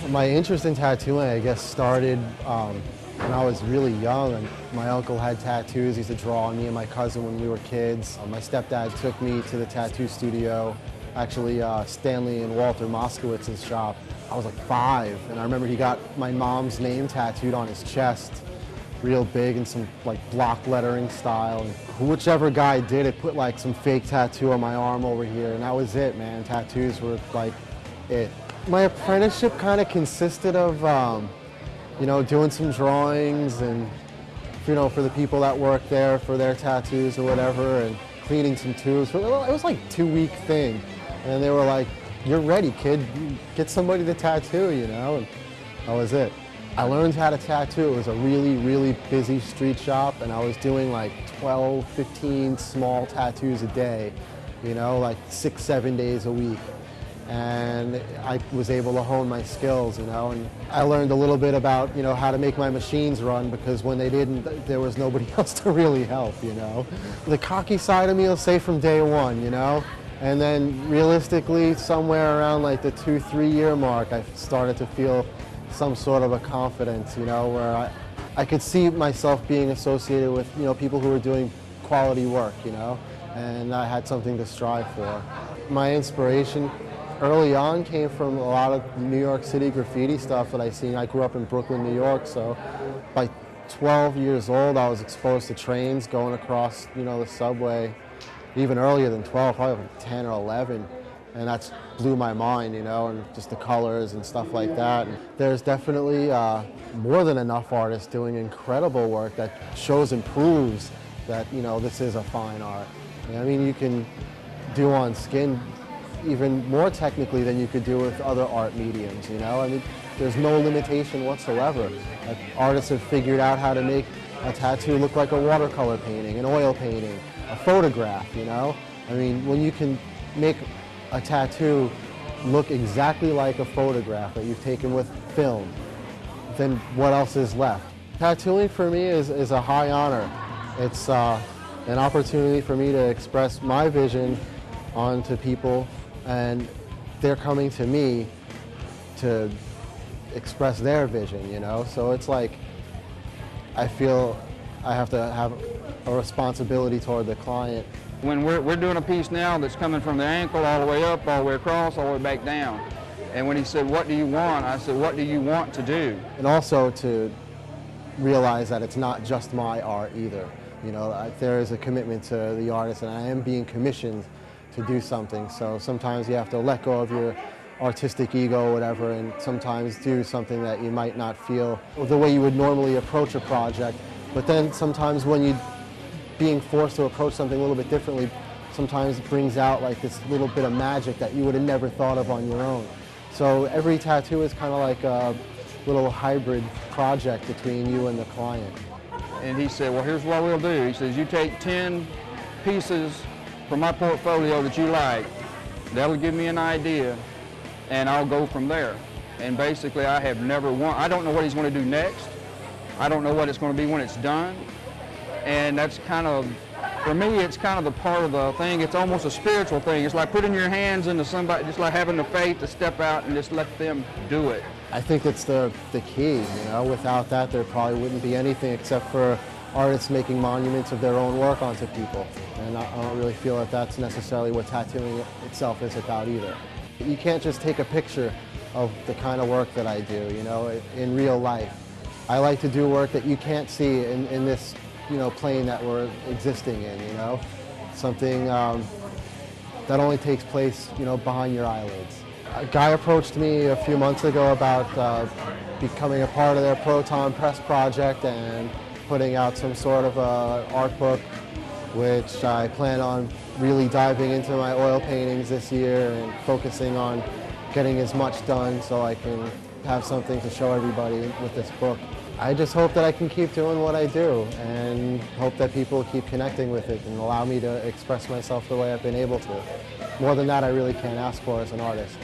My interest in tattooing, I guess, started when I was really young. And my uncle had tattoos. He used to draw on me and my cousin when we were kids. My stepdad took me to the tattoo studio, actually Stanley and Walter Moskowitz's shop. I was like 5, and I remember he got my mom's name tattooed on his chest, real big in some like block lettering style. And whichever guy did it put like some fake tattoo on my arm over here, and that was it, man. Tattoos were like it. My apprenticeship kind of consisted of, you know, doing some drawings and, you know, for the people that work there for their tattoos or whatever, and cleaning some tubes. It was like a 2-week thing, and they were like, "You're ready, kid. Get somebody to tattoo," you know, and that was it. I learned how to tattoo. It was a really, really busy street shop, and I was doing like 12, 15 small tattoos a day, you know, like 6, 7 days a week. And I was able to hone my skills, you know, and I learned a little bit about, you know, how to make my machines run, because when they didn't, there was nobody else to really help, you know. The cocky side of me will say from day one, you know, and then realistically, somewhere around like the 2-3 year mark, I started to feel some sort of a confidence, you know, where I could see myself being associated with, you know, people who were doing quality work, you know, and I had something to strive for. My inspiration early on came from a lot of New York City graffiti stuff that I seen. I grew up in Brooklyn, New York, so by 12 years old, I was exposed to trains going across, you know, the subway. Even earlier than 12, probably like 10 or 11, and that's blew my mind, you know, and just the colors and stuff like that. And there's definitely more than enough artists doing incredible work that shows and proves that, you know, this is a fine art. I mean, you can do on skin even more technically than you could do with other art mediums, you know? I mean, there's no limitation whatsoever. Artists have figured out how to make a tattoo look like a watercolor painting, an oil painting, a photograph, you know? I mean, when you can make a tattoo look exactly like a photograph that you've taken with film, then what else is left? Tattooing for me is a high honor. It's an opportunity for me to express my vision onto people, and they're coming to me to express their vision, you know? So it's like, I feel I have to have a responsibility toward the client. When we're doing a piece now that's coming from the ankle all the way up, all the way across, all the way back down. And when he said, "What do you want?" I said, "What do you want to do?" And also to realize that it's not just my art either. You know, there is a commitment to the artist, and I am being commissioned to do something. So sometimes you have to let go of your artistic ego or whatever, and sometimes do something that you might not feel the way you would normally approach a project. But then sometimes when you being forced to approach something a little bit differently, sometimes it brings out like this little bit of magic that you would have never thought of on your own. So every tattoo is kind of like a little hybrid project between you and the client. And he said, "Well, here's what we'll do." He says, "You take 10 pieces from my portfolio that you like. That'll give me an idea, and I'll go from there." And basically, I don't know what he's going to do next. I don't know what it's going to be when it's done. And that's kind of, for me, it's kind of the part of the thing. It's almost a spiritual thing. It's like putting your hands into somebody, just like having the faith to step out and just let them do it. I think it's the key, you know. Without that, there probably wouldn't be anything except for artists making monuments of their own work onto people. And I don't really feel that that's necessarily what tattooing itself is about either. You can't just take a picture of the kind of work that I do, you know, in real life. I like to do work that you can't see in this, you know, plane that we're existing in, you know. Something that only takes place, you know, behind your eyelids. A guy approached me a few months ago about becoming a part of their Proton Press project and putting out some sort of art book, which I plan on really diving into my oil paintings this year and focusing on getting as much done so I can have something to show everybody with this book. I just hope that I can keep doing what I do and hope that people keep connecting with it and allow me to express myself the way I've been able to. More than that, I really can't ask for as an artist.